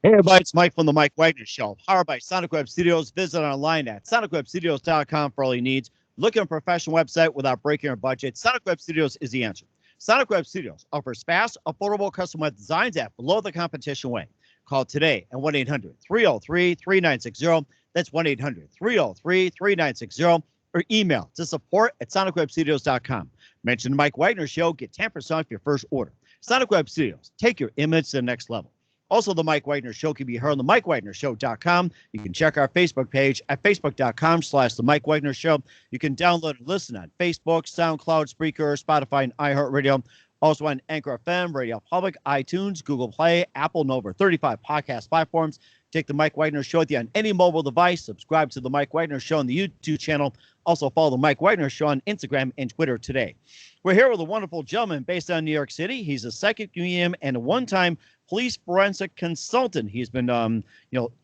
Hey everybody, it's Mike from the Mike Wagner Show, powered by Sonic Web Studios. Visit online at sonicwebstudios.com for all your needs. Look at a professional website without breaking your budget. Sonic Web Studios is the answer. Sonic Web Studios offers fast, affordable custom web designs at below the competition rate. Call today at 1-800-303-3960. That's 1-800-303-3960. Or email to support at sonicwebstudios.com. Mention the Mike Wagner Show. Get 10% off your first order. Sonic Web Studios. Take your image to the next level. Also, the Mike Wagner Show can be heard on the MikeWagnerShow.com. You can check our Facebook page at Facebook.com/The Mike Wagner Show. You can download and listen on Facebook, SoundCloud, Spreaker, Spotify, and iHeartRadio. Also on Anchor FM, Radio Public, iTunes, Google Play, Apple, and over 35 podcast platforms. Take the Mike Wagner Show with you on any mobile device. Subscribe to the Mike Wagner Show on the YouTube channel. Also follow the Mike Wagner Show on Instagram and Twitter today. We're here with a wonderful gentleman based out of New York City. He's a psychic medium and a one-time police forensic consultant. He's been,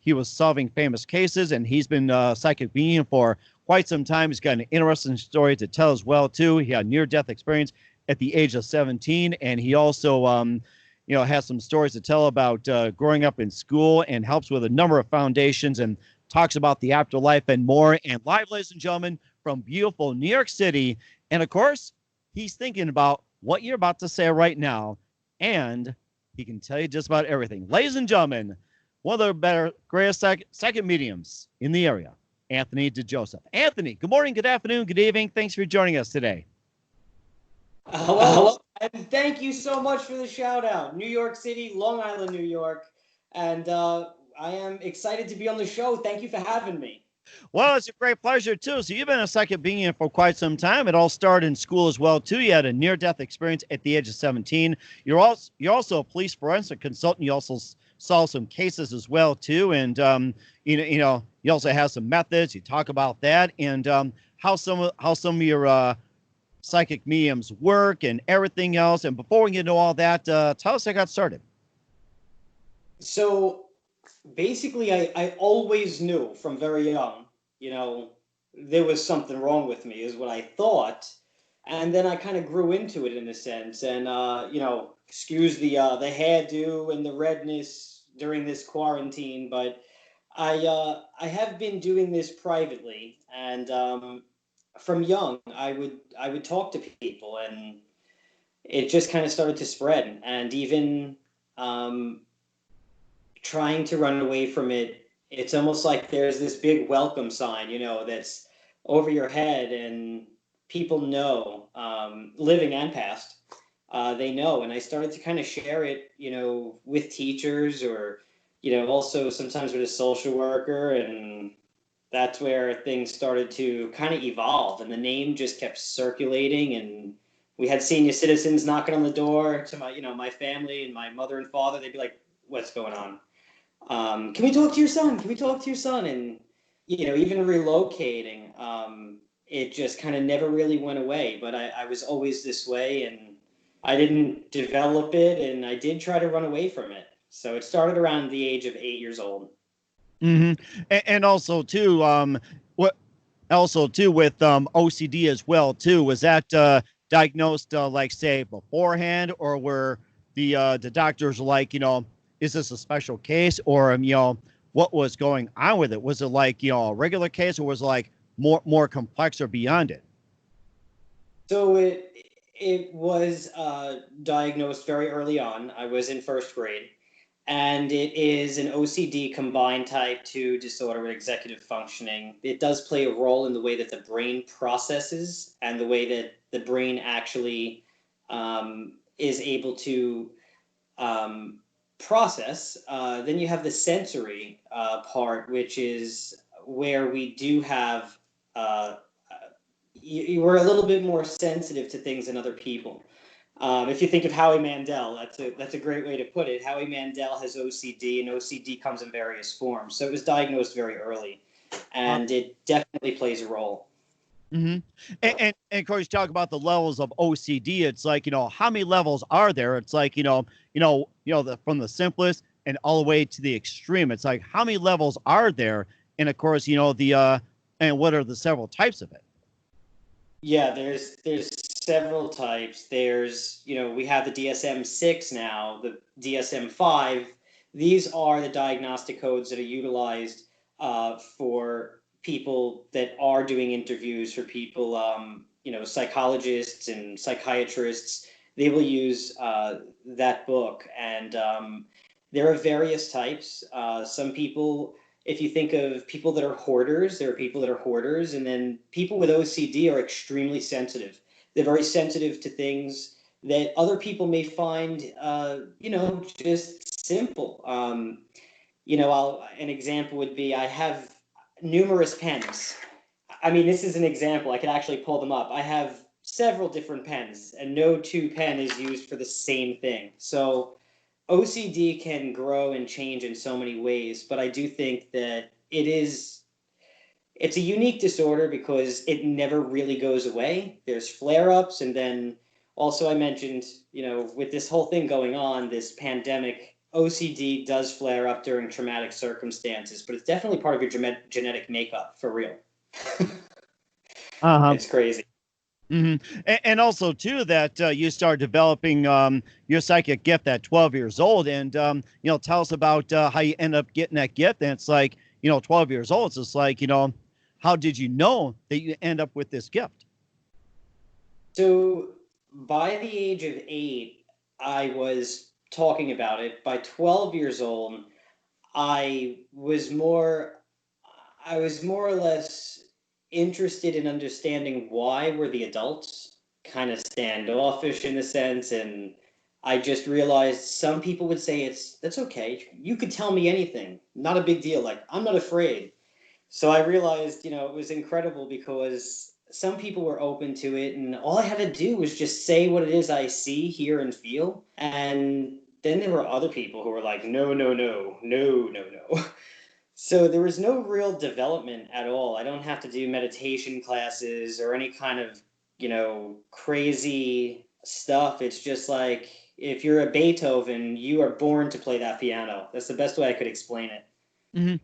he was solving famous cases, and he's been psychic medium for quite some time. He's got an interesting story to tell as well, too. He had a near-death experience at the age of 17, and he also, has some stories to tell about growing up in school, and helps with a number of foundations and talks about the afterlife and more. And live, ladies and gentlemen, from beautiful New York City. And, of course, he's thinking about what you're about to say right now, and he can tell you just about everything. Ladies and gentlemen, one of the greatest second mediums in the area, Anthony DiJoseph. Anthony, good morning, good afternoon, good evening. Thanks for joining us today. Hello, and thank you so much for the shout out. New York City, Long Island, New York, and I am excited to be on the show. Thank you for having me. Well, it's a great pleasure, too. So you've been a psychic medium for quite some time. It all started in school as well, too. You had a near-death experience at the age of 17. You're also a police forensic consultant. You also solve some cases as well, too. And, you also have some methods. You talk about that and how some of your psychic mediums work and everything else. And before we get into all that, tell us how I got started. So basically, I always knew from very young, there was something wrong with me is what I thought. And then I kind of grew into it in a sense. And, excuse the hairdo and the redness during this quarantine. But I have been doing this privately. And from young, I would talk to people. And it just kind of started to spread. And even trying to run away from it, it's almost like there's this big welcome sign, that's over your head, and people know, living and past, they know. And I started to kind of share it, with teachers or, also sometimes with a social worker. And that's where things started to kind of evolve. And the name just kept circulating. And we had senior citizens knocking on the door to my family and my mother and father. They'd be like, "What's going on? Can we talk to your son? Can we talk to your son?" And, even relocating, it just kind of never really went away. But I was always this way, and I didn't develop it, and I did try to run away from it. So it started around the age of 8 years old. Mm-hmm. And also, too, with OCD as well, too, was that diagnosed, like, say, beforehand, or were the doctors like, is this a special case, or what was going on with it? Was it like a regular case, or was it like more complex or beyond it? So it was diagnosed very early on. I was in first grade, and it is an OCD combined type 2 disorder with executive functioning. It does play a role in the way that the brain processes and the way that the brain actually is able to process. Then you have the sensory part, which is where we do have we're a little bit more sensitive to things than other people. If you think of Howie Mandel, that's a great way to put it. Howie Mandel has OCD, and OCD comes in various forms. So it was diagnosed very early, and it definitely plays a role. Mm-hmm. And of course, you talk about the levels of OCD. It's like, how many levels are there? It's like, from the simplest and all the way to the extreme. It's like, how many levels are there? And of course, and what are the several types of it? Yeah, there's several types. There's, we have the DSM-6 now, the DSM-5. these are the diagnostic codes that are utilized for people that are doing interviews, for people, psychologists and psychiatrists. They will use that book. And there are various types. Some people, if you think of people that are hoarders, there are people that are hoarders. And then people with OCD are extremely sensitive. They're very sensitive to things that other people may find, just simple. An example would be, I have numerous pens. I mean, this is an example. I could actually pull them up. I have several different pens, and no two pen is used for the same thing. So OCD can grow and change in so many ways, but I do think that it's a unique disorder because it never really goes away. There's flare-ups, and then also I mentioned, with this whole thing going on, this pandemic, OCD does flare up during traumatic circumstances, but it's definitely part of your genetic makeup, for real. Uh-huh. It's crazy. Mm-hmm. And also, too, that you start developing your psychic gift at 12 years old. And, tell us about how you end up getting that gift. And it's like, 12 years old. It's just like, how did you know that you end up with this gift? So by the age of 8, I was talking about it. By 12 years old, I was more or less interested in understanding why were the adults kind of standoffish in a sense. And I just realized some people would say that's okay. You could tell me anything. Not a big deal. Like, I'm not afraid. So I realized, it was incredible because some people were open to it, and all I had to do was just say what it is I see, hear, and feel. And then there were other people who were like, no, no, no, no, no, no. So there was no real development at all. I don't have to do meditation classes or any kind of, crazy stuff. It's just like, if you're a Beethoven, you are born to play that piano. That's the best way I could explain it. Mm-hmm.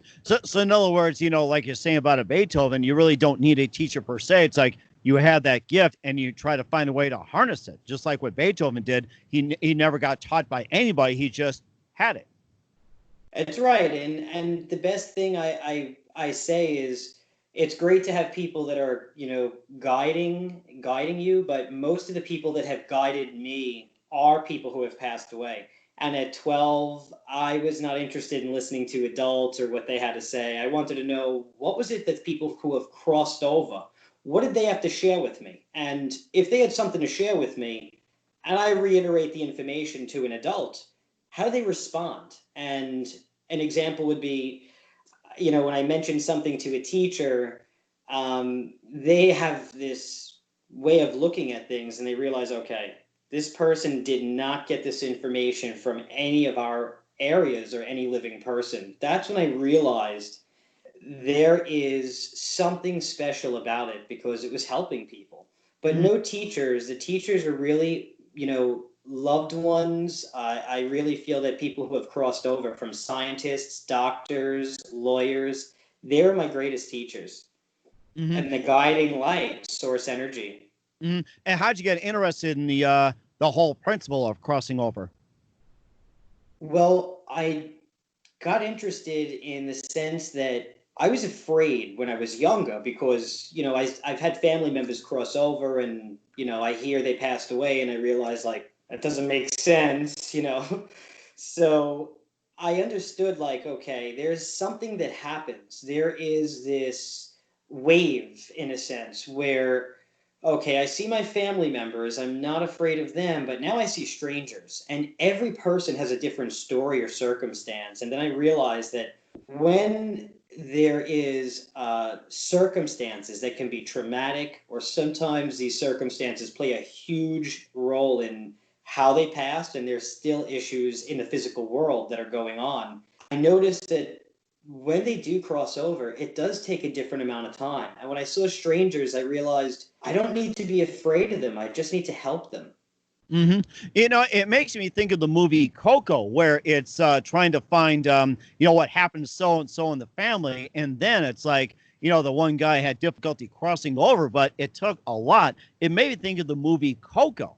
So in other words, like you're saying about a Beethoven, you really don't need a teacher per se. It's like you have that gift and you try to find a way to harness it. Just like what Beethoven did. He never got taught by anybody. He just had it. It's right. And the best thing I say is, it's great to have people that are, guiding you, but most of the people that have guided me are people who have passed away. And at 12, I was not interested in listening to adults or what they had to say. I wanted to know, what was it that people who have crossed over, what did they have to share with me? And if they had something to share with me, and I reiterate the information to an adult, how do they respond? And an example would be, when I mention something to a teacher, they have this way of looking at things and they realize, okay, this person did not get this information from any of our areas or any living person. That's when I realized there is something special about it because it was helping people. But no teachers. The teachers are really, loved ones. I really feel that people who have crossed over, from scientists, doctors, lawyers, they're my greatest teachers. Mm-hmm. And the guiding light, source energy. Mm-hmm. And how'd you get interested in the whole principle of crossing over? Well, I got interested in the sense that I was afraid when I was younger because, I've had family members cross over and, I hear they passed away and I realize, like, that doesn't make sense, So I understood, like, okay, there's something that happens. There is this wave, in a sense, where, okay, I see my family members, I'm not afraid of them, but now I see strangers, and every person has a different story or circumstance. And then I realized that when there is circumstances that can be traumatic, or sometimes these circumstances play a huge role in how they passed, and there's still issues in the physical world that are going on. I noticed that when they do cross over, it does take a different amount of time. And when I saw strangers, I realized I don't need to be afraid of them. I just need to help them. Mm-hmm. It makes me think of the movie Coco, where it's trying to find, what happened to so-and-so in the family. And then it's like, the one guy had difficulty crossing over, but it took a lot. It made me think of the movie Coco.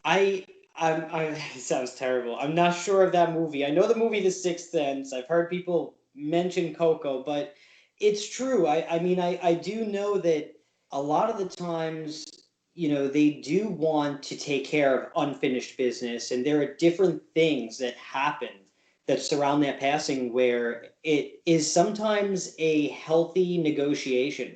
I It sounds terrible. I'm not sure of that movie. I know the movie The Sixth Sense. I've heard people mention Coco, but it's true. I mean, I do know that a lot of the times, they do want to take care of unfinished business, and there are different things that happen that surround that passing where it is sometimes a healthy negotiation.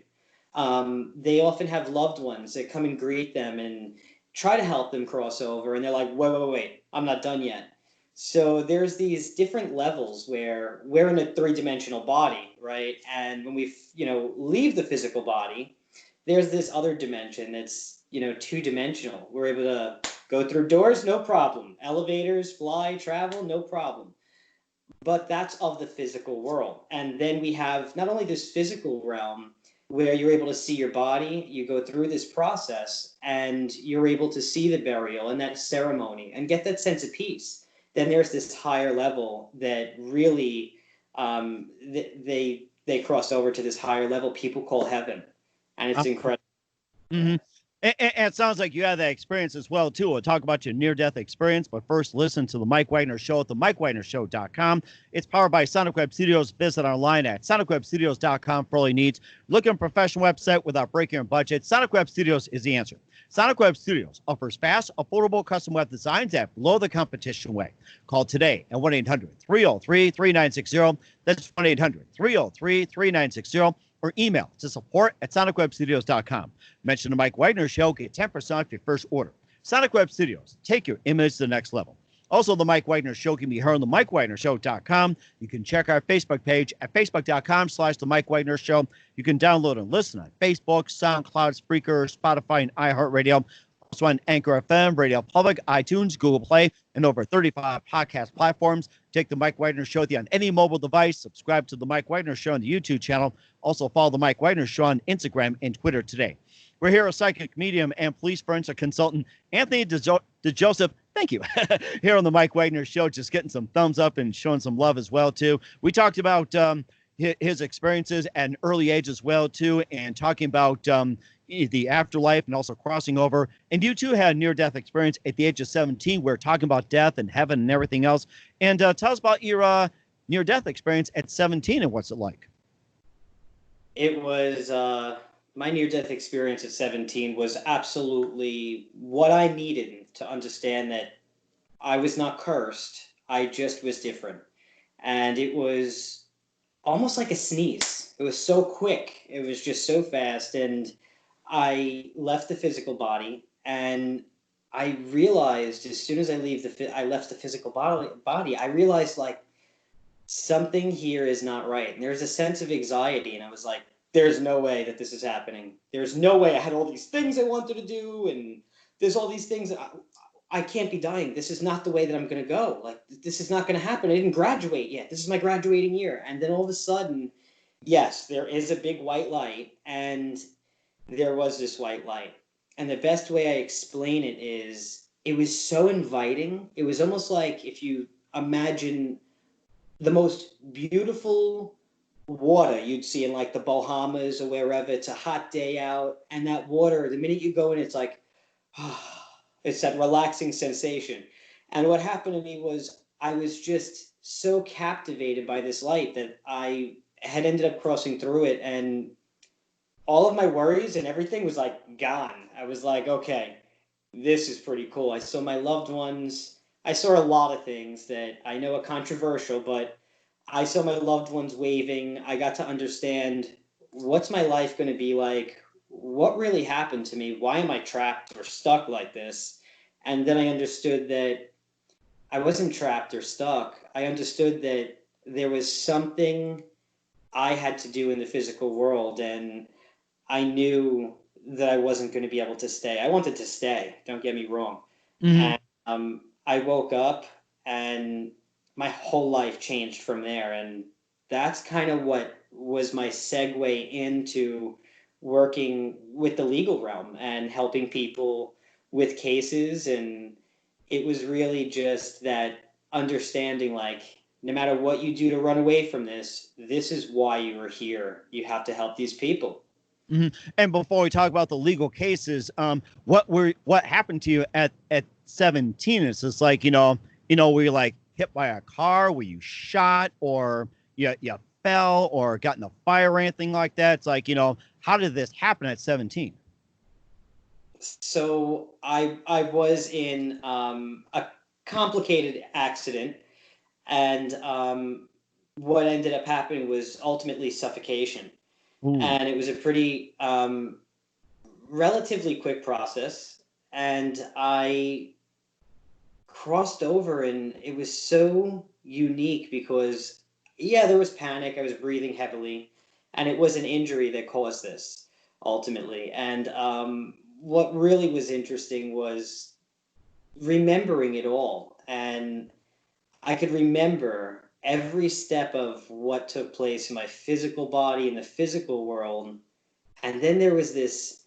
They often have loved ones that come and greet them and try to help them cross over, and they're like, wait, I'm not done yet. So there's these different levels where we're in a three-dimensional body, right? And when we leave the physical body, there's this other dimension that's two-dimensional. We're able to go through doors, no problem. Elevators, fly, travel, no problem. But that's of the physical world. And then we have not only this physical realm where you're able to see your body, you go through this process and you're able to see the burial and that ceremony and get that sense of peace. Then there's this higher level that really they cross over to this higher level people call heaven, and it's incredible. Mm-hmm. And it sounds like you had that experience as well, too. We'll talk about your near-death experience, but first listen to the Mike Wagner Show at themikewagnershow.com. It's powered by Sonic Web Studios. Visit online at sonicwebstudios.com for all your needs. Looking for a professional website without breaking your budget? Sonic Web Studios is the answer. Sonic Web Studios offers fast, affordable custom web designs that blow the competition away. Call today at 1-800-303-3960. That's 1-800-303-3960. Or email to support@sonicwebstudios.com. Mention the Mike Wagner Show. Get 10% off your first order. Sonic Web Studios. Take your image to the next level. Also, the Mike Wagner Show can be heard on the MikeWagnerShow.com. You can check our Facebook page at Facebook.com/the Mike Wagner Show. You can download and listen on Facebook, SoundCloud, Spreaker, Spotify, and iHeartRadio. Also on Anchor FM, Radio Public, iTunes, Google Play, and over 35 podcast platforms. Take the Mike Wagner Show with you on any mobile device. Subscribe to the Mike Wagner Show on the YouTube channel. Also follow the Mike Wagner Show on Instagram and Twitter today. We're here with psychic medium and police forensic consultant Anthony DiJoseph. Thank you. Here on the Mike Wagner Show, just getting some thumbs up and showing some love as well, too. We talked about his experiences at an early age as well, too, and talking about the afterlife and also crossing over. And you, too, had a near-death experience at the age of 17. We're talking about death and heaven and everything else. And tell us about your near-death experience at 17 and what's it like? It was my near-death experience at 17 was absolutely what I needed to understand that I was not cursed. I just was different. And it was almost like a sneeze. It was so quick. It was just so fast. And I left the physical body, and I realized as soon as I left the physical body, I realized like something here is not right. And there's a sense of anxiety, and I was like, there's no way that this is happening. There's no way. I had all these things I wanted to do, and there's all these things. I can't be dying. This is not the way that I'm going to go. Like, this is not going to happen. I didn't graduate yet. This is my graduating year. And then all of a sudden, yes, there is a big white light, and there was this white light. And the best way I explain it is it was so inviting. It was almost like if you imagine the most beautiful water you'd see in like the Bahamas or wherever. It's a hot day out, and that water, the minute you go in, it's like, it's that relaxing sensation. And what happened to me was I was just so captivated by this light that I had ended up crossing through it, and all of my worries and everything was like gone. I was like, okay, this is pretty cool. I saw my loved ones. I saw a lot of things that I know are controversial, but I saw my loved ones waving. I got to understand what's my life going to be like? What really happened to me? Why am I trapped or stuck like this? And then I understood that I wasn't trapped or stuck. I understood that there was something I had to do in the physical world, and I knew that I wasn't going to be able to stay. I wanted to stay, don't get me wrong. Mm-hmm. And I woke up, and my whole life changed from there. And that's kind of what was my segue into working with the legal realm and helping people with cases. And it was really just that understanding, like, no matter what you do to run away from this, this is why you are here. You have to help these people. Mm-hmm. And before we talk about the legal cases, what happened to you at 17. It's just like, were you like hit by a car? Were you shot, or you fell or got in a fire or anything like that? It's like, how did this happen at 17? So I was in a complicated accident, and what ended up happening was ultimately suffocation. Ooh. And it was a pretty relatively quick process, and I crossed over, and it was so unique because, yeah, there was panic. I was breathing heavily, and it was an injury that caused this ultimately. And what really was interesting was remembering it all. And I could remember every step of what took place in my physical body, in the physical world. And then there was this,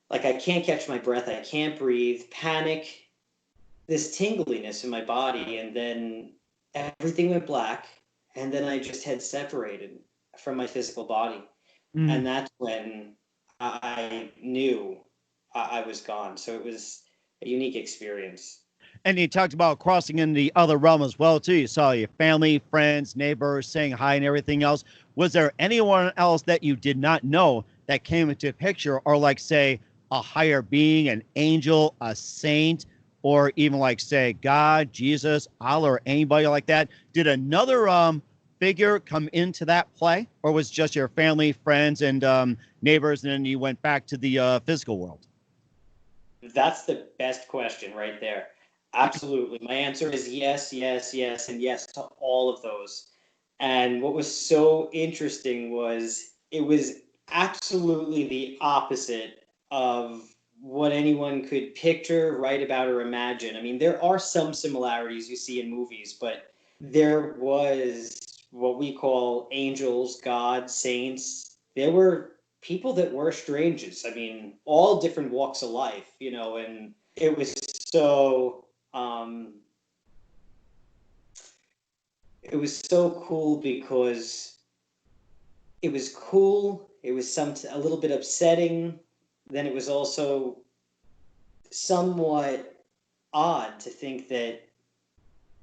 like, I can't catch my breath, I can't breathe, panic, this tingliness in my body. And then everything went black. And then I just had separated from my physical body. Mm. And that's when I knew I was gone. So it was a unique experience. And you talked about crossing in the other realm as well, too. You saw your family, friends, neighbors saying hi and everything else. Was there anyone else that you did not know that came into the picture, or like, say, a higher being, an angel, a saint, or even like, say, God, Jesus, Allah, or anybody like that? Did another figure come into that play, or was just your family, friends, and neighbors, and then you went back to the physical world? That's the best question right there. Absolutely. My answer is yes, yes, yes, and yes to all of those. And what was so interesting was it was absolutely the opposite of what anyone could picture, write about, or imagine. I mean, there are some similarities you see in movies, but there was what we call angels, gods, saints. There were people that were strangers. I mean, all different walks of life, and it was so it was so cool because it was cool. It was a little bit upsetting. Then it was also somewhat odd to think that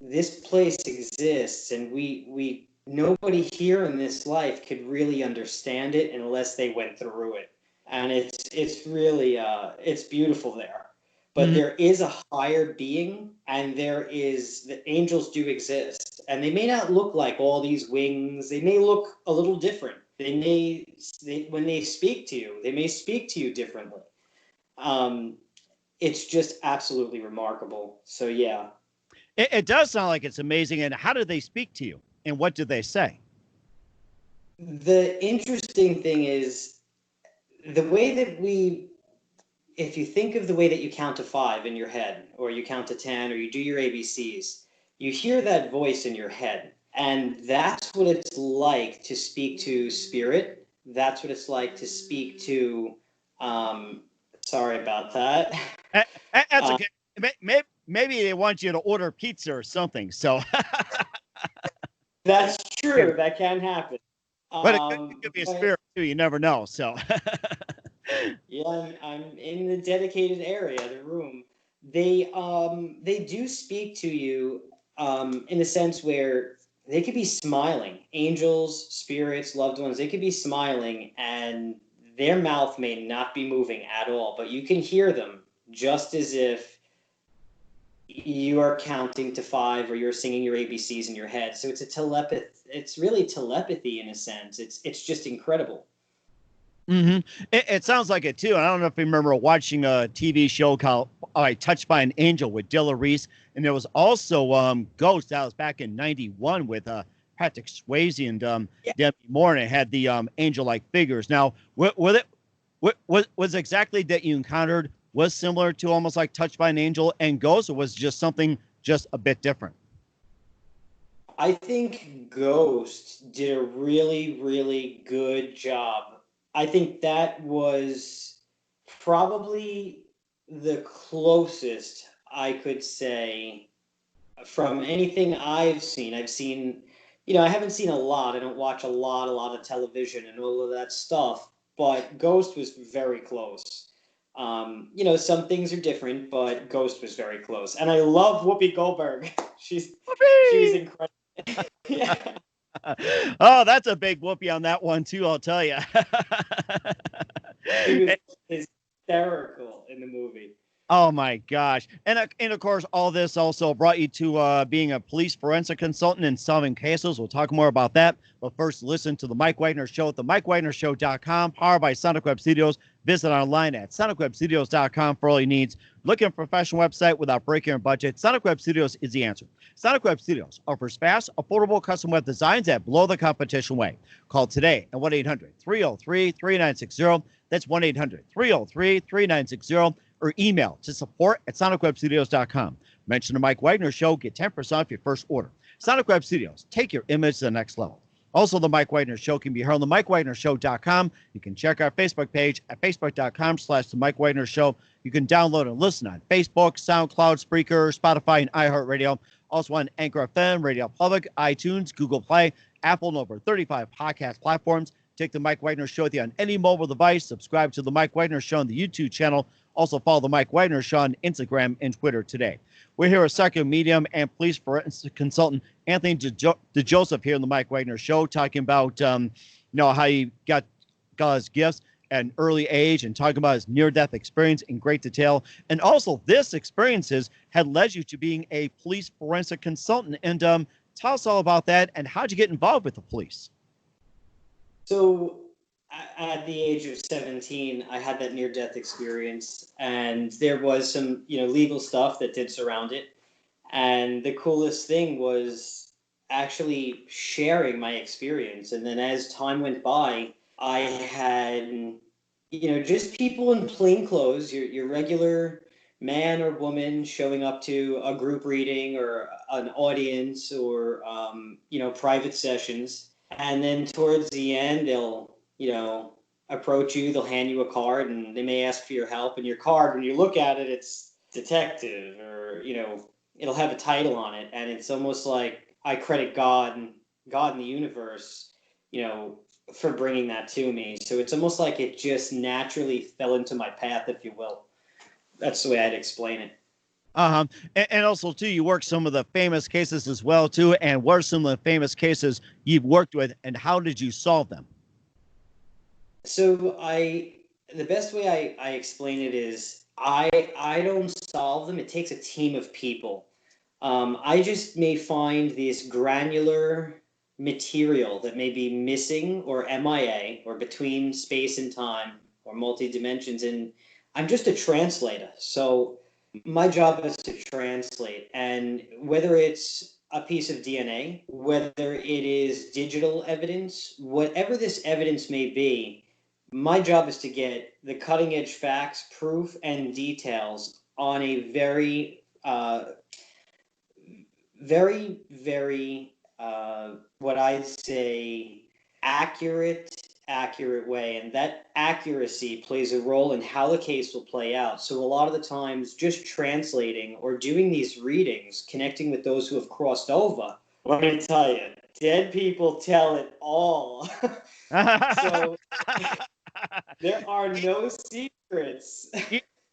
this place exists, and we nobody here in this life could really understand it unless they went through it. And it's really it's beautiful there. But Mhm. there is a higher being, and the angels do exist, and they may not look like all these wings. They may look a little different. When they speak to you, they may speak to you differently. It's just absolutely remarkable. So yeah. It does sound like it's amazing. And how did they speak to you? And what did they say? The interesting thing is the way that if you think of the way that you count to 5 in your head, or you count to 10, or you do your ABCs, you hear that voice in your head. And that's what it's like to speak to spirit. That's what it's like to speak to, sorry about that. That's Uh, okay. Maybe they want you to order pizza or something. So, that's true. That can happen. but it could be a But spirit too. You never know. So, yeah, I'm in the dedicated area, the room. They do speak to you in the sense where they could be smiling. Angels, spirits, loved ones, they could be smiling, and their mouth may not be moving at all, but you can hear them just as if you are counting to 5, or you're singing your ABCs in your head. So it's really telepathy in a sense. It's just incredible. it sounds like it too. I don't know if you remember watching a TV show called Touched by an Angel with Dilla Reese, and there was also Ghost. That was back in '91 with Patrick Swayze and Yeah. Demi Moore, and it had the angel-like figures. Now, was exactly that you encountered was similar to almost like Touched by an Angel and Ghost, or was just something just a bit different? I think Ghost did a really, really good job. I think that was probably the closest I could say from anything I've seen. I haven't seen a lot. I don't watch a lot of television and all of that stuff, but Ghost was very close. Some things are different, but Ghost was very close. And I love Whoopi Goldberg. She's incredible. Yeah. Oh, that's a big whoopee on that one too, I'll tell you. She was hysterical in the movie. Oh my gosh. And of course, all this also brought you to being a police forensic consultant and solving cases. We'll talk more about that. But first, listen to the Mike Wagner Show at the MikeWagnerShow.com, powered by Sonic Web Studios. Visit online at SonicWebStudios.com for all your needs. Looking for a professional website without breaking your budget? Sonic Web Studios is the answer. Sonic Web Studios offers fast, affordable custom web designs that blow the competition away. Call today at 1-800-303-3960. That's 1-800-303-3960. Or email to support@sonicwebstudios.com. Mention the Mike Wagner Show. Get 10% off your first order. Sonic Web Studios. Take your image to the next level. Also, the Mike Wagner Show can be heard on the MikeWagnerShow.com. You can check our Facebook page at facebook.com/the Mike Wagner Show. You can download and listen on Facebook, SoundCloud, Spreaker, Spotify, and iHeartRadio. Also on Anchor FM, Radio Public, iTunes, Google Play, Apple, and over 35 podcast platforms. Take the Mike Wagner Show with you on any mobile device. Subscribe to the Mike Wagner Show on the YouTube channel. Also follow the Mike Wagner Show on Instagram and Twitter today. We're here with psychic medium and police forensic consultant Anthony DiJoseph here on the Mike Wagner Show, talking about how he got his gifts at an early age and talking about his near-death experience in great detail. And also, this experiences had led you to being a police forensic consultant. And tell us all about that and how'd you get involved with the police? So at the age of 17, I had that near-death experience, and there was some, legal stuff that did surround it. And the coolest thing was actually sharing my experience. And then as time went by, I had, just people in plain clothes, your regular man or woman showing up to a group reading or an audience or, private sessions. And then towards the end, they'll, approach you, they'll hand you a card and they may ask for your help. And your card, when you look at it, it's detective or, it'll have a title on it. And it's almost like I credit God in the universe, for bringing that to me. So it's almost like it just naturally fell into my path, if you will. That's the way I'd explain it. And also, too, you work some of the famous cases as well, too. And what are some of the famous cases you've worked with and how did you solve them? So the best way I explain it is I don't solve them. It takes a team of people. I just may find this granular material that may be missing or MIA or between space and time or multi-dimensions. And I'm just a translator. So my job is to translate. And whether it's a piece of DNA, whether it is digital evidence, whatever this evidence may be, my job is to get the cutting edge facts, proof, and details on a very, very, what I'd say, accurate way. And that accuracy plays a role in how the case will play out. So a lot of the times just translating or doing these readings, connecting with those who have crossed over, let me tell you, dead people tell it all. So there are no secrets.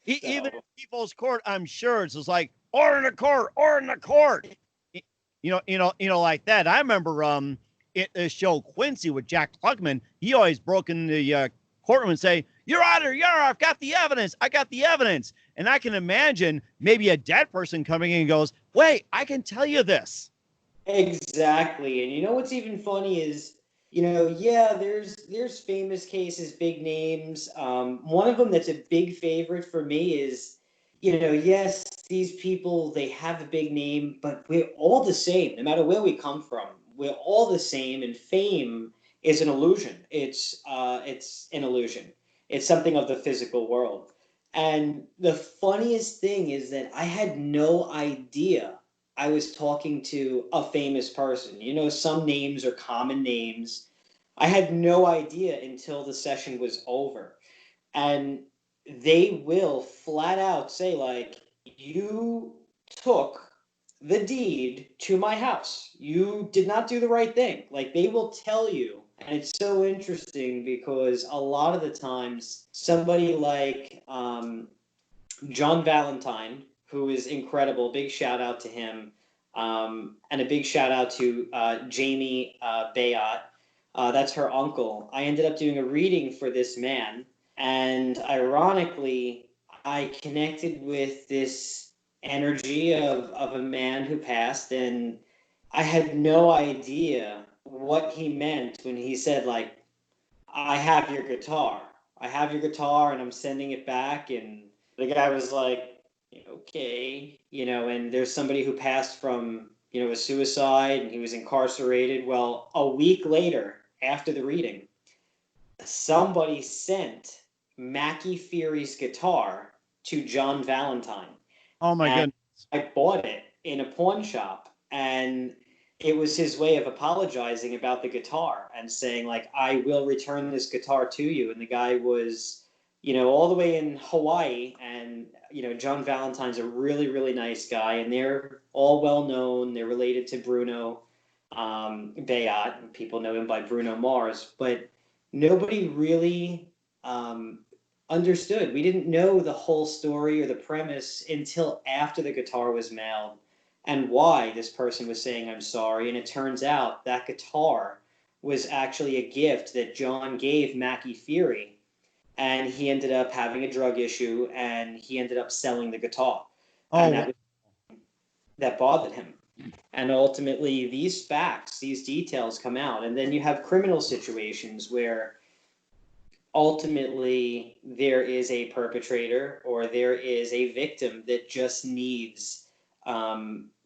Even in people's court, I'm sure it's just like, order in the court, order in the court. Like that. I remember the show Quincy with Jack Klugman. He always broke in the courtroom and say, Your Honor, I've got the evidence. I got the evidence. And I can imagine maybe a dead person coming in and goes, wait, I can tell you this. Exactly. And what's even funny is, there's famous cases, big names. One of them that's a big favorite for me is, yes, these people, they have a big name, but we're all the same, no matter where we come from. We're all the same, and fame is an illusion. It's an illusion. It's something of the physical world. And the funniest thing is that I had no idea I was talking to a famous person. Some names are common names. I had no idea until the session was over. And they will flat out say, like, you took the deed to my house. You did not do the right thing. Like, they will tell you And it's so interesting because a lot of the times somebody like John Valentine, who is incredible, big shout out to him, and a big shout out to Jamie Bayot. That's her uncle. I ended up doing a reading for this man, and ironically, I connected with this energy of a man who passed, and I had no idea what he meant when he said, like, I have your guitar. I have your guitar and I'm sending it back. And the guy was like, okay, and there's somebody who passed from, a suicide and he was incarcerated. Well, a week later, after the reading, somebody sent Mackie Feary's guitar to John Valentine. Oh my And goodness. I bought it in a pawn shop, and it was his way of apologizing about the guitar and saying, like, I will return this guitar to you. And the guy was, all the way in Hawaii. And, John Valentine's a really, really nice guy. And they're all well known. They're related to Bruno Bayot. People know him by Bruno Mars. But nobody really understood. We didn't know the whole story or the premise until after the guitar was mailed, and why this person was saying I'm sorry. And it turns out that guitar was actually a gift that John gave Mackie Feary, and he ended up having a drug issue, and he ended up selling the guitar. And that bothered him. And ultimately, these facts, these details come out. And then you have criminal situations where ultimately there is a perpetrator or there is a victim that just needs,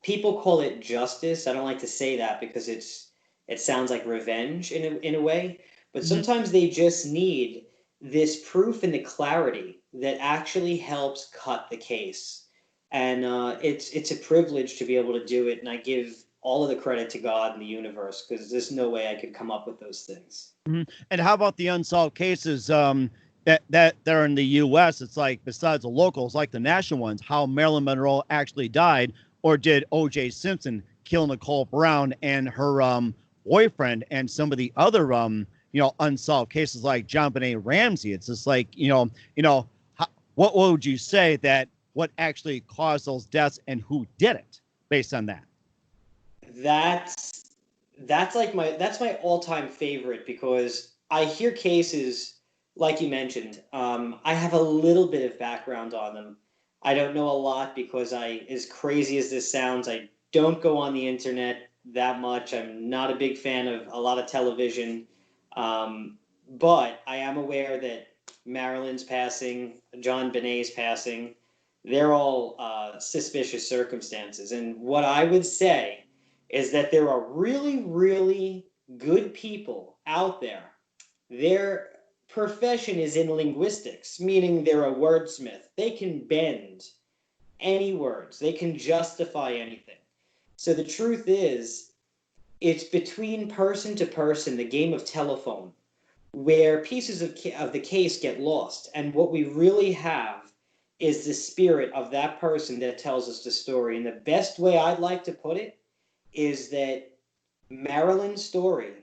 people call it justice. I don't like to say that because it sounds like revenge in a way, but sometimes they just need this proof and the clarity that actually helps cut the case. And it's a privilege to be able to do it, and I give all of the credit to God and the universe, because there's no way I could come up with those things. And how about the unsolved cases that they're in the U.S.? It's like, besides the locals, like the national ones, how Marilyn Monroe actually died, or did O.J. Simpson kill Nicole Brown and her boyfriend, and some of the other unsolved cases like JonBenet Ramsey? It's just like, what would you say that what actually caused those deaths and who did it based on that? That's my all-time favorite, because I hear cases like you mentioned. I have a little bit of background on them. I don't know a lot because as crazy as this sounds, I don't go on the internet that much. I'm not a big fan of a lot of television. But I am aware that Marilyn's passing, JonBenet's passing, they're all suspicious circumstances. And what I would say is that there are really, really good people out there. Their profession is in linguistics, meaning they're a wordsmith. They can bend any words. They can justify anything. So the truth is, it's between person to person, the game of telephone, where pieces of the case get lost. And what we really have is the spirit of that person that tells us the story. And the best way I'd like to put it is that Marilyn's story,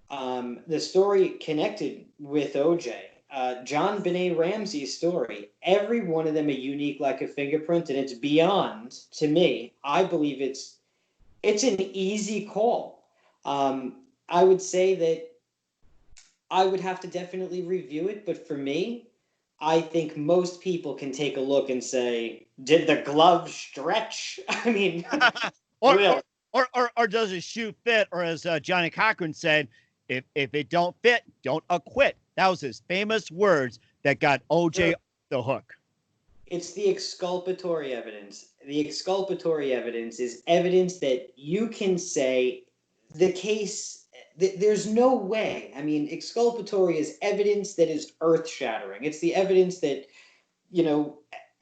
the story connected with OJ, JonBenet Ramsey's story, every one of them are unique like a fingerprint, and it's beyond, to me, I believe it's an easy call. I would say that I would have to definitely review it, but for me, I think most people can take a look and say, did the glove stretch? I mean, really. Or does his shoe fit? Or as Johnny Cochran said, if it don't fit, don't acquit. That was his famous words that got OJ off the hook. It's the exculpatory evidence. The exculpatory evidence is evidence that you can say the case, there's no way. I mean, exculpatory is evidence that is earth-shattering. It's the evidence that,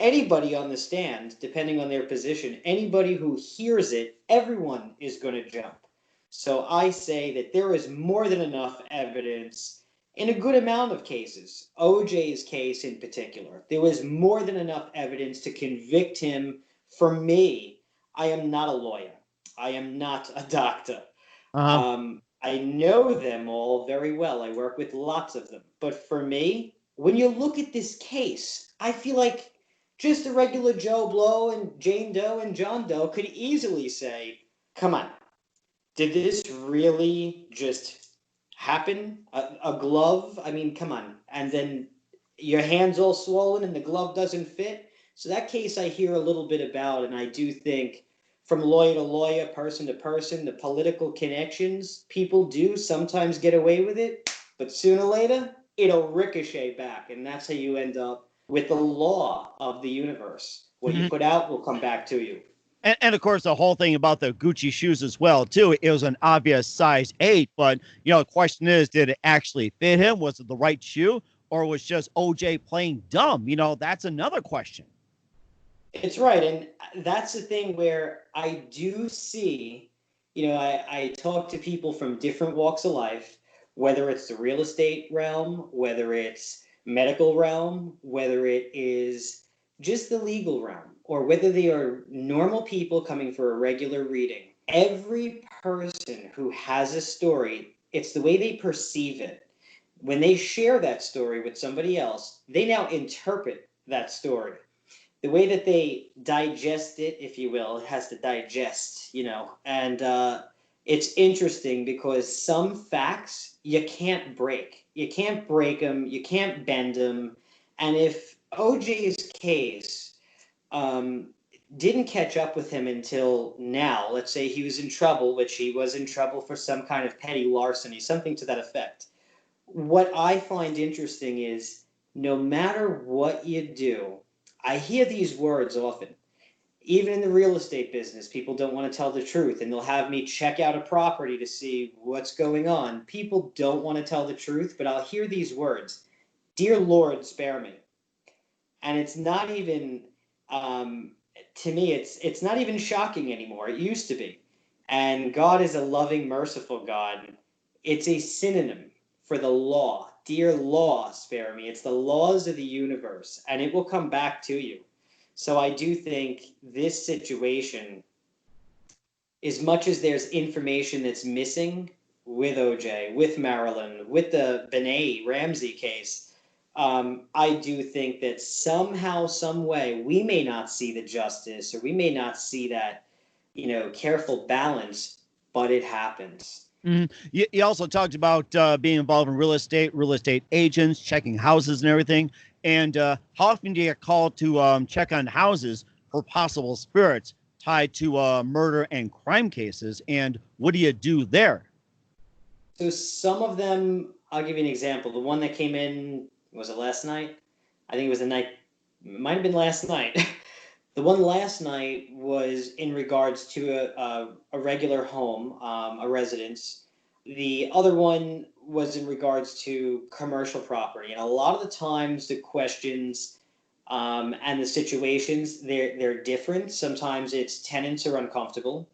anybody on the stand, depending on their position, anybody who hears it, everyone is going to jump. So I say that there is more than enough evidence in a good amount of cases. OJ's case in particular, there was more than enough evidence to convict him. For me, I am not a lawyer. I am not a doctor. I I know them all very well. I work with lots of them. But for me, when you look at this case, I feel like just a regular Joe Blow and Jane Doe and John Doe could easily say, come on, did this really just happen? A glove? I mean, come on. And then your hand's all swollen and the glove doesn't fit. So that case I hear a little bit about, and I do think from lawyer to lawyer, person to person, the political connections, people do sometimes get away with it, but sooner or later, it'll ricochet back. And that's how you end up with the law of the universe. What you put out will come back to you. And of course, the whole thing about the Gucci shoes as well, too. It was an obvious size 8, but, the question is, did it actually fit him? Was it the right shoe? Or was just OJ playing dumb? That's another question. It's right. And that's the thing where I do see, I talk to people from different walks of life, whether it's the real estate realm, whether it's medical realm, whether it is just the legal realm, or whether they are normal people coming for a regular reading. Every person who has a story, it's the way they perceive it. When they share that story with somebody else, they now interpret that story. The way that they digest it, if you will, it has to digest, and it's interesting because some facts you can't break. You can't break them. You can't bend them. And if OJ's case didn't catch up with him until now, let's say he was in trouble, which he was in trouble for some kind of petty larceny, something to that effect. What I find interesting is no matter what you do, I hear these words often. Even in the real estate business, people don't want to tell the truth, and they'll have me check out a property to see what's going on. People don't want to tell the truth, but I'll hear these words, "Dear Lord, spare me." And it's not even, to me, it's not even shocking anymore. It used to be. And God is a loving, merciful God. It's a synonym for the law. Dear law, spare me. It's the laws of the universe, and it will come back to you. So I do think this situation, as much as there's information that's missing with OJ, with Marilyn, with the Benet Ramsey case, I do think that somehow, some way, we may not see the justice, or we may not see that, careful balance, but it happens. You also talked about being involved in real estate agents, checking houses and everything. And how often do you get called to check on houses for possible spirits tied to murder and crime cases? And what do you do there? So some of them, I'll give you an example. The one that came in, was it last night? I think it was the night, it might have been last night. The one last night was in regards to a regular home, a residence. The other one was in regards to commercial property. And a lot of the times the questions and the situations, they're different. Sometimes it's tenants are uncomfortable.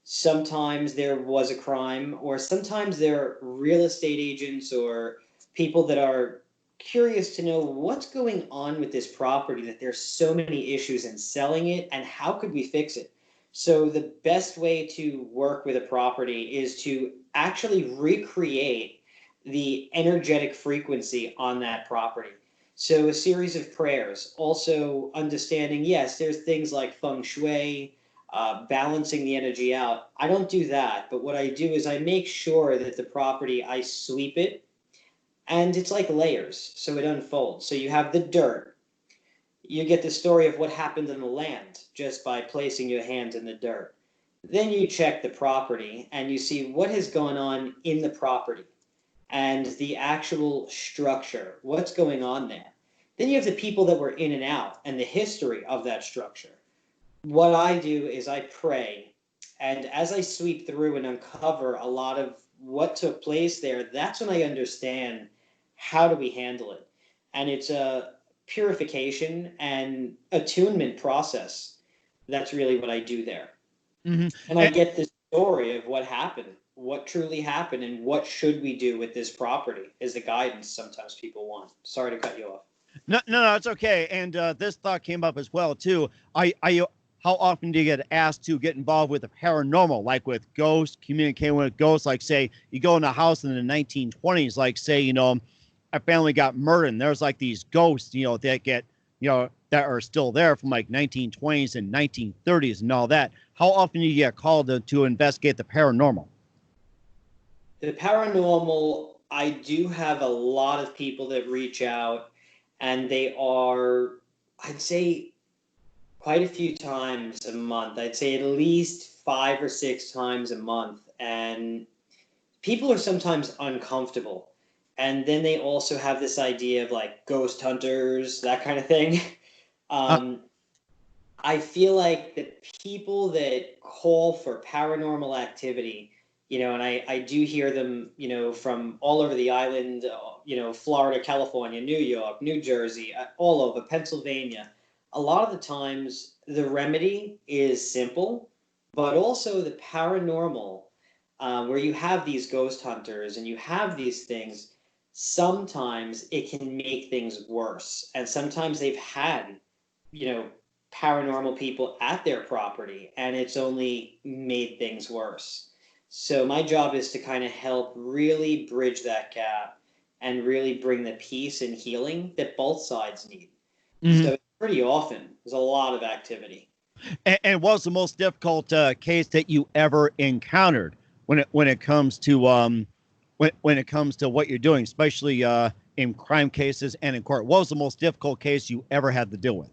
Sometimes there was a crime, or sometimes they're real estate agents or people that are curious to know what's going on with this property, that there's so many issues in selling it, and how could we fix it. So the best way to work with a property is to actually recreate the energetic frequency on that property. So a series of prayers, also understanding, yes, there's things like feng shui, balancing the energy out. I don't do that, but what I do is I make sure that the property, I sweep it, and it's like layers, so it unfolds. So you have the dirt. You get the story of what happened in the land just by placing your hand in the dirt. Then you check the property and you see what has gone on in the property and the actual structure, what's going on there. Then you have the people that were in and out and the history of that structure. What I do is I pray, and as I sweep through and uncover a lot of what took place there, that's when I understand how do we handle it. And it's a purification and attunement process. That's really what I do there. Mm-hmm. And I get the story of what happened, what truly happened, and what should we do with this property is the guidance sometimes people want. Sorry to cut you off. No, it's okay. And this thought came up as well too. How how often do you get asked to get involved with the paranormal, like with ghosts, communicating with ghosts? Like, say, you go in a house in the 1920s, like, say, you know, a family got murdered, and there's like these ghosts, you know, that get, you know, that are still there from like 1920s and 1930s and all that. How often do you get called to investigate the paranormal? The paranormal, I do have a lot of people that reach out, and they are, I'd say, quite a few times a month. I'd say at least 5 or 6 times a month. And people are sometimes uncomfortable. And then they also have this idea of like ghost hunters, that kind of thing. Um, I feel like the people that call for paranormal activity, you know, and I do hear them, you know, from all over the island, you know, Florida, California, New York, New Jersey, all over, Pennsylvania. A lot of the times the remedy is simple, but also the paranormal, where you have these ghost hunters and you have these things, sometimes it can make things worse. And sometimes they've had, you know, paranormal people at their property, and it's only made things worse. So my job is to kind of help really bridge that gap and really bring the peace and healing that both sides need. Mhm. So pretty often there's a lot of activity. And what was the most difficult case that you ever encountered when it comes to when it comes to what you're doing, especially in crime cases and in court? What was the most difficult case you ever had to deal with?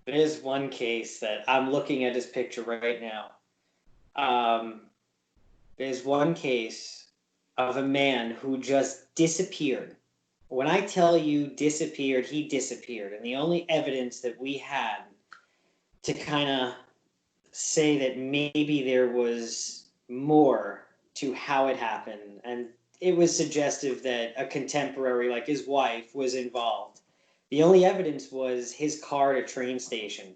There's one case that I'm looking at his picture right now. Um, there's one case of a man who just disappeared. When I tell you disappeared, he disappeared. And the only evidence that we had to kind of say that maybe there was more to how it happened, and it was suggestive that a contemporary, like his wife, was involved. The only evidence was his car at a train station.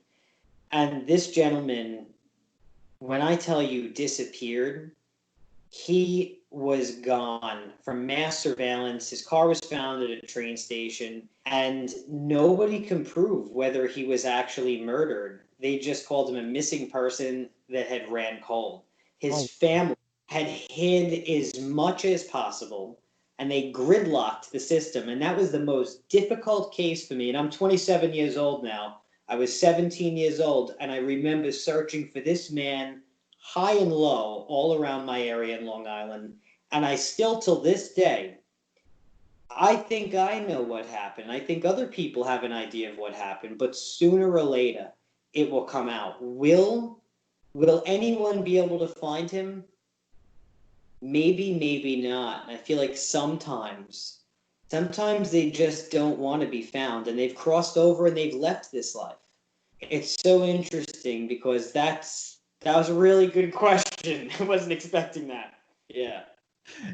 And this gentleman, when I tell you disappeared, he was gone from mass surveillance. His car was found at a train station, and nobody can prove whether he was actually murdered. They just called him a missing person that had ran cold. His family had hid as much as possible, and they gridlocked the system. And that was the most difficult case for me. And I'm 27 years old now. I was 17 years old, and I remember searching for this man high and low all around my area in Long Island. And I still, till this day, I think I know what happened. I think other people have an idea of what happened, but sooner or later, it will come out. Will anyone be able to find him? Maybe, maybe not. And I feel like sometimes they just don't want to be found, and they've crossed over and they've left this life. It's so interesting because that was a really good question. I wasn't expecting that. Yeah.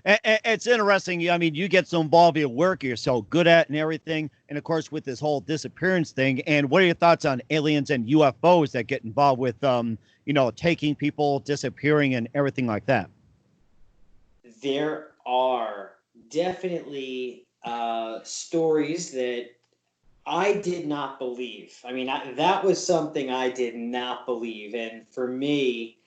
It's interesting. I mean, you get so involved in your work, you're so good at and everything. And of course, with this whole disappearance thing. And what are your thoughts on aliens and UFOs that get involved with, you know, taking people, disappearing, and everything like that? There are definitely stories that I did not believe. I mean, that was something I did not believe. And for me,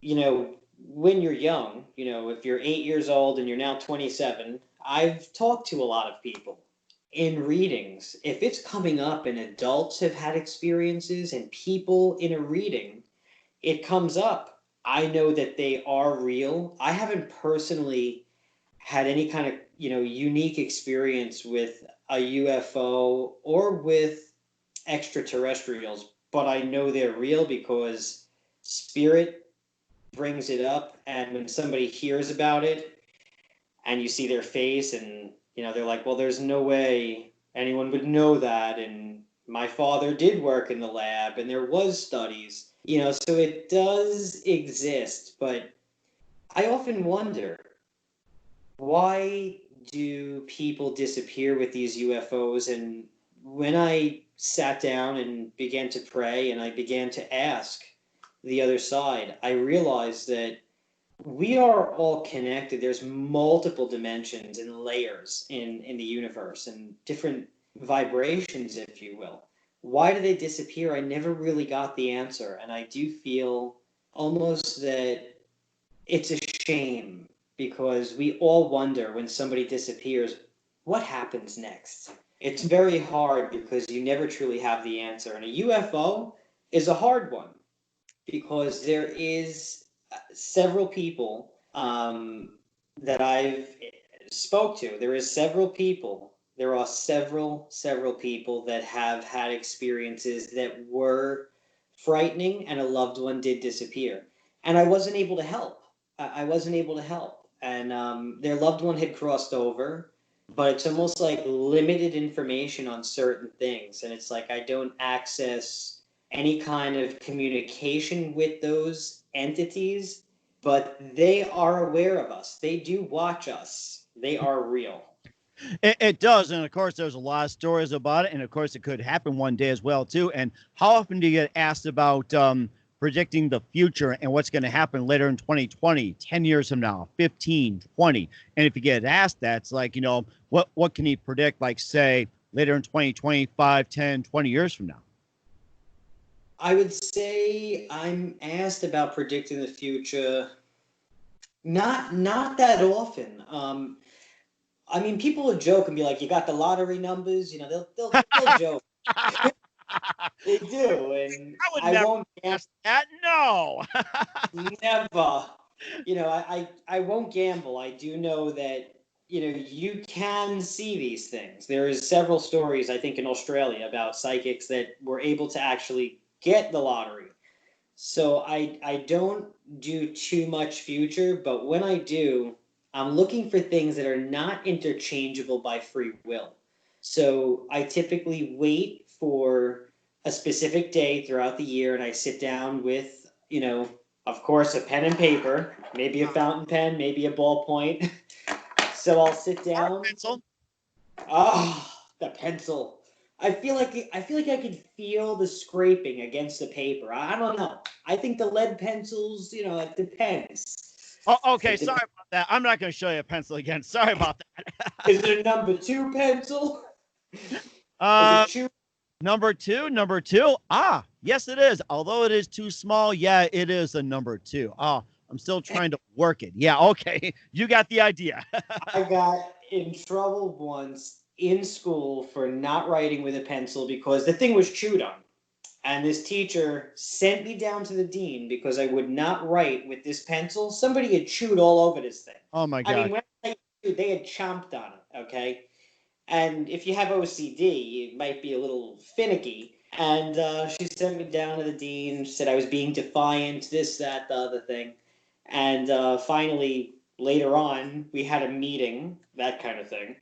you know, when you're young, you know, if you're 8 years old and you're now 27, I've talked to a lot of people in readings. If it's coming up and adults have had experiences and people in a reading, it comes up. I know that they are real. I haven't personally had any kind of, you know, unique experience with a UFO or with extraterrestrials, but I know they're real because spirit brings it up, and when somebody hears about it and you see their face and, you know, they're like, well, there's no way anyone would know that, and my father did work in the lab and there was studies, you know, so it does exist. But I often wonder, why do people disappear with these UFOs? And when I sat down and began to pray and I began to ask the other side, I realized that we are all connected. There's multiple dimensions and layers in the universe and different vibrations, if you will. why do they disappear? I never really got the answer. And I do feel almost that it's a shame, because we all wonder when somebody disappears, what happens next? It's very hard because you never truly have the answer. And a UFO is a hard one, because there is several people that I've spoke to. There are several people that have had experiences that were frightening, and a loved one did disappear. And I wasn't able to help. I wasn't able to help. And their loved one had crossed over, but it's almost like limited information on certain things. And it's like I don't access any kind of communication with those entities, but they are aware of us. They do watch us. They are real. It does, and of course, there's a lot of stories about it, and of course, it could happen one day as well too. And how often do you get asked about predicting the future and what's going to happen later in 2020, 10 years from now, 15, 20? And if you get asked that, it's like, what can you predict, like, say, later in 2025, 10, 20 years from now? I would say I'm asked about predicting the future not that often. I mean, people will joke and be like, "You got the lottery numbers," they'll joke. They do, and I would I never won't ask that. No. never. I won't gamble. I do know that you can see these things. There is several stories, I think, in Australia about psychics that were able to actually get the lottery. So I don't do too much future, but when I do, I'm looking for things that are not interchangeable by free will. So I typically wait for a specific day throughout the year, and I sit down with, of course, a pen and paper, maybe a fountain pen, maybe a ballpoint. So I'll sit down. Pencil. Oh, the pencil. I feel like I could feel the scraping against the paper. I don't know. I think the lead pencils, it depends. Oh, okay. Sorry about that. I'm not going to show you a pencil again. Sorry about that. Is it a number 2 pencil? Number two. Ah, yes, it is. Although it is too small, yeah, it is a number 2. Oh, I'm still trying to work it. Yeah, okay. You got the idea. I got in trouble once in school for not writing with a pencil because the thing was chewed on. And this teacher sent me down to the dean because I would not write with this pencil. Somebody had chewed all over this thing. Oh, my God. I mean, they had chomped on it, okay? And if you have OCD, it might be a little finicky. And she sent me down to the dean, said I was being defiant, this, that, the other thing. And finally, later on, we had a meeting, that kind of thing.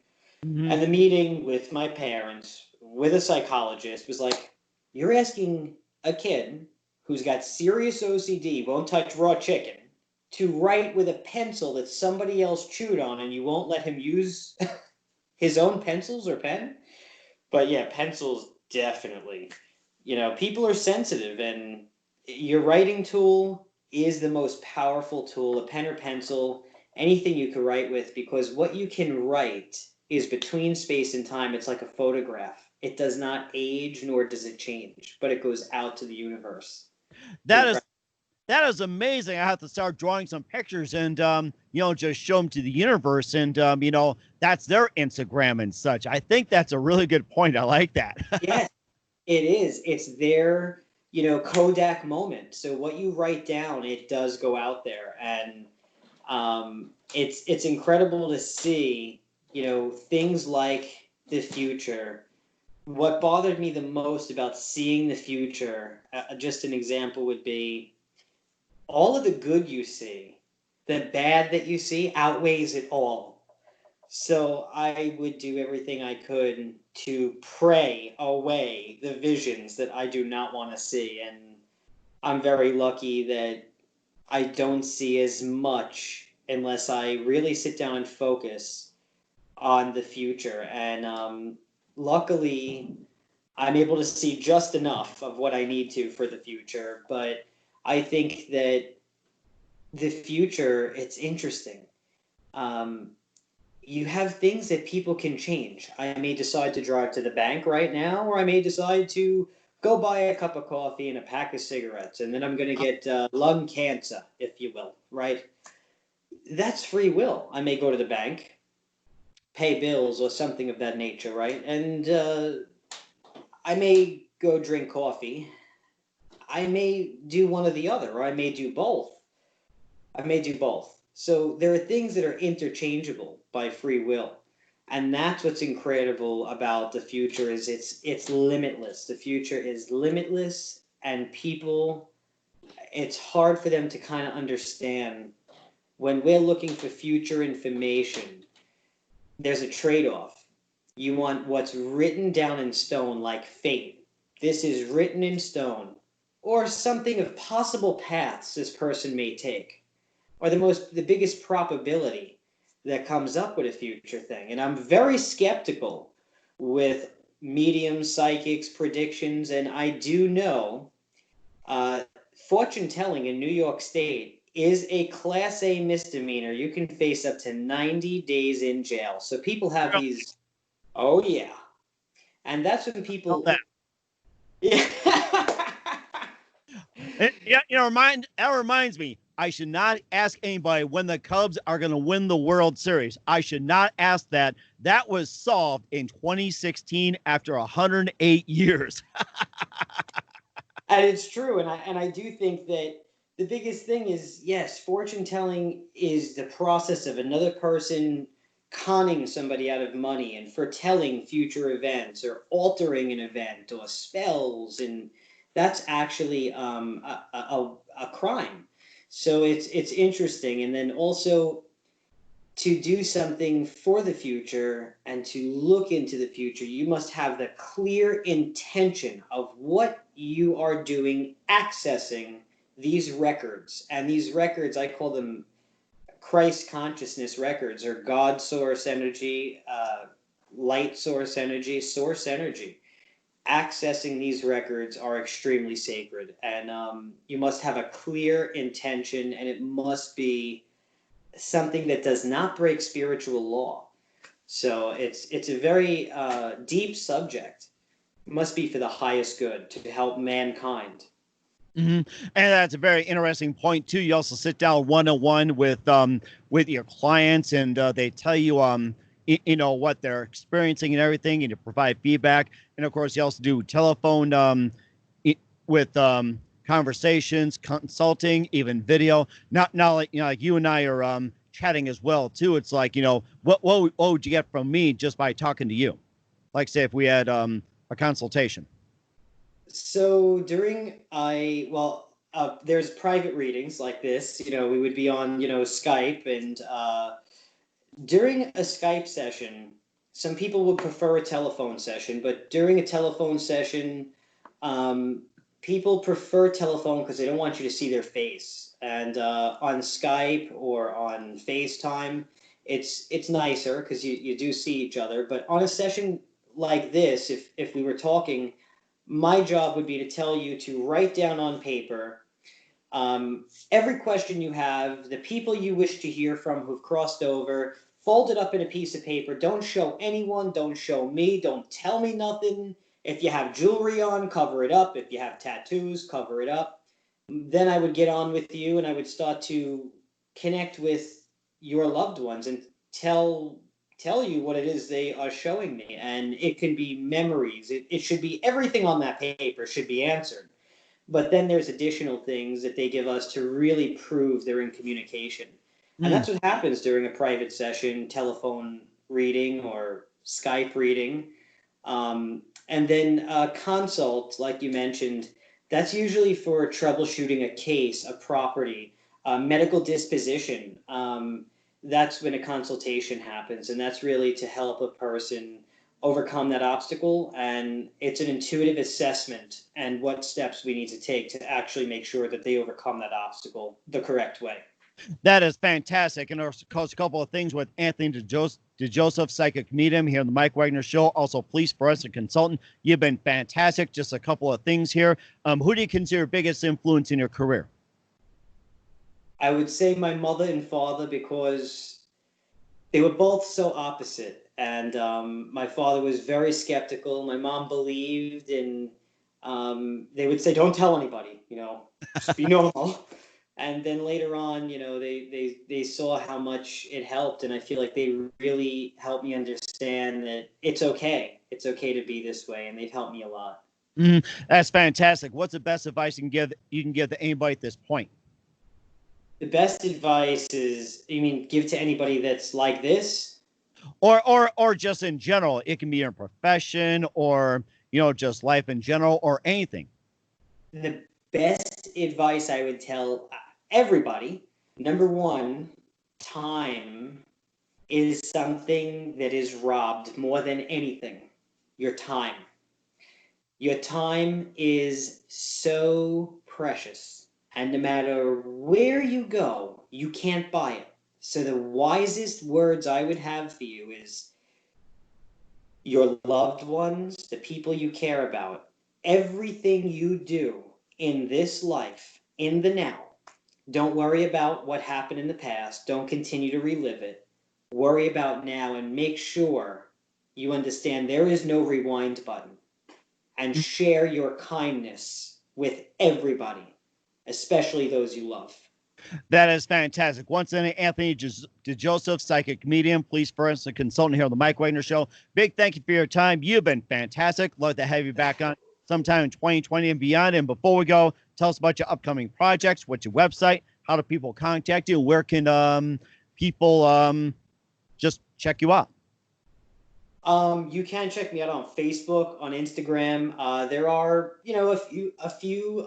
Mm-hmm. And the meeting with my parents, with a psychologist, was like, you're asking a kid who's got serious OCD, won't touch raw chicken, to write with a pencil that somebody else chewed on, and you won't let him use his own pencils or pen? But yeah, pencils, definitely. People are sensitive, and your writing tool is the most powerful tool, a pen or pencil, anything you can write with, because what you can write is between space and time. It's like a photograph. It does not age, nor does it change, but it goes out to the universe. That is amazing. I have to start drawing some pictures and, just show them to the universe. And, that's their Instagram and such. I think that's a really good point. I like that. Yes, it is. It's their, Kodak moment. So what you write down, it does go out there. And it's incredible to see, things like the future. What bothered me the most about seeing the future, just an example would be all of the good you see, the bad that you see outweighs it all. So I would do everything I could to pray away the visions that I do not want to see. And I'm very lucky that I don't see as much unless I really sit down and focus on the future. And luckily, I'm able to see just enough of what I need to for the future. But I think that the future, it's interesting. you have things that people can change. I may decide to drive to the bank right now, or I may decide to go buy a cup of coffee and a pack of cigarettes, and then I'm going to get lung cancer, if you will, right? That's free will. I may go to the bank, pay bills, or something of that nature, right? And I may go drink coffee. I may do one or the other, or I may do both. I may do both. So there are things that are interchangeable by free will. And that's what's incredible about the future is it's limitless. The future is limitless, and people, it's hard for them to kind of understand when we're looking for future information. There's a trade-off. You want what's written down in stone, like fate. This is written in stone, or something of possible paths this person may take, or the biggest probability that comes up with a future thing. And I'm very skeptical with mediums, psychics, predictions, and I do know fortune telling in New York State is a Class A misdemeanor. You can face up to 90 days in jail. So people have these, oh yeah. And that's when people... Yeah. Yeah, that reminds me. I should not ask anybody when the Cubs are going to win the World Series. I should not ask that. That was solved in 2016 after 108 years. And it's true. And I do think that the biggest thing is, yes, fortune telling is the process of another person conning somebody out of money and foretelling future events or altering an event or spells. And that's actually a crime. So it's interesting. And then also to do something for the future and to look into the future, you must have the clear intention of what you are doing, accessing these records. And these records, I call them Christ consciousness records, or God source energy, light source energy, source energy. Accessing these records are extremely sacred, and you must have a clear intention, and it must be something that does not break spiritual law. So it's a very deep subject. It must be for the highest good, to help mankind. Mm-hmm. And that's a very interesting point too. You also sit down one-on-one with your clients, and they tell you what they're experiencing and everything, and you provide feedback. And of course, you also do telephone with conversations, consulting, even video. Now, like you and I are chatting as well too. It's like, what would you get from me just by talking to you? Like, say if we had a consultation. So there's private readings like this. We would be on Skype, and during a Skype session, some people would prefer a telephone session, but during a telephone session, people prefer telephone because they don't want you to see their face. And on Skype or on FaceTime, it's nicer because you do see each other. But on a session like this, if we were talking, my job would be to tell you to write down on paper every question you have, the people you wish to hear from who've crossed over, fold it up in a piece of paper. Don't show anyone. Don't show me. Don't tell me nothing. If you have jewelry on, cover it up. If you have tattoos, cover it up. Then I would get on with you, and I would start to connect with your loved ones and tell you what it is they are showing me. And it can be memories. It should be everything on that paper should be answered. But then there's additional things that they give us to really prove they're in communication. And that's what happens during a private session, telephone reading or Skype reading. And then consult, like you mentioned, that's usually for troubleshooting a case, a property, a medical disposition. That's when a consultation happens. And that's really to help a person overcome that obstacle. And it's an intuitive assessment and what steps we need to take to actually make sure that they overcome that obstacle the correct way. That is fantastic. And of course, a couple of things with Anthony DiJoseph, psychic medium here on the Mike Wagner Show. Also, police forensic consultant. You've been fantastic. Just a couple of things here. Who do you consider your biggest influence in your career? I would say my mother and father, because they were both so opposite. And my father was very skeptical. My mom believed, and they would say, "Don't tell anybody, just be normal." And then later on, they saw how much it helped, and I feel like they really helped me understand that it's okay. It's okay to be this way, and they've helped me a lot. That's fantastic. What's the best advice you can give to anybody at this point? The best advice is, you mean give to anybody that's like this? Or just in general. It can be your profession or, just life in general or anything. The best advice I would tell everybody, number one, time is something that is robbed more than anything. Your time. Your time is so precious. And no matter where you go, you can't buy it. So the wisest words I would have for you is your loved ones, the people you care about, everything you do in this life, in the now. Don't worry about what happened in the past. Don't continue to relive it. Worry about now and make sure you understand there is no rewind button. And share your kindness with everybody, especially those you love. That is fantastic. Once again, Anthony DiJoseph, psychic comedian, police forensic consultant here on the Mike Wagner Show. Big thank you for your time. You've been fantastic. Love to have you back on sometime in 2020 and beyond. And before we go, tell us about your upcoming projects. What's your website? How do people contact you? Where can people just check you out? You can check me out on Facebook, on Instagram. There are, a few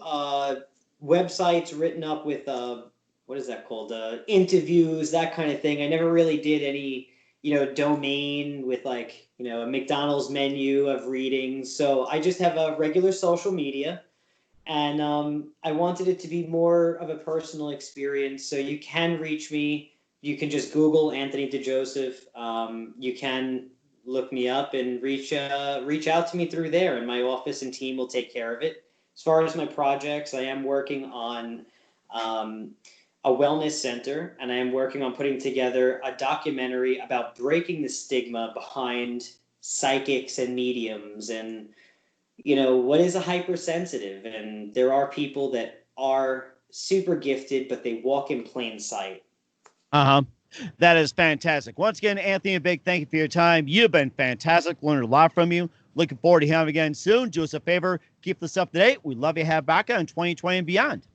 websites written up with what is that called? Interviews, that kind of thing. I never really did any, domain with a McDonald's menu of readings. So I just have a regular social media, and I wanted it to be more of a personal experience. So you can reach me. You can just Google Anthony DiJoseph. You can look me up and reach out to me through there, and my office and team will take care of it. As far as my projects, I am working on a wellness center, and I am working on putting together a documentary about breaking the stigma behind psychics and mediums, and what is a hypersensitive. And there are people that are super gifted, but they walk in plain sight. That is fantastic. Once again, Anthony, a big thank you for your time. You've been fantastic. Learned a lot from you. Looking forward to having you again soon. Do us a favor. Keep this up to date. We'd love you to have back on 2020 and beyond.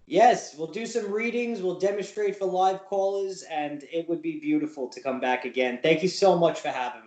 Yes, we'll do some readings. We'll demonstrate for live callers, and it would be beautiful to come back again. Thank you so much for having me.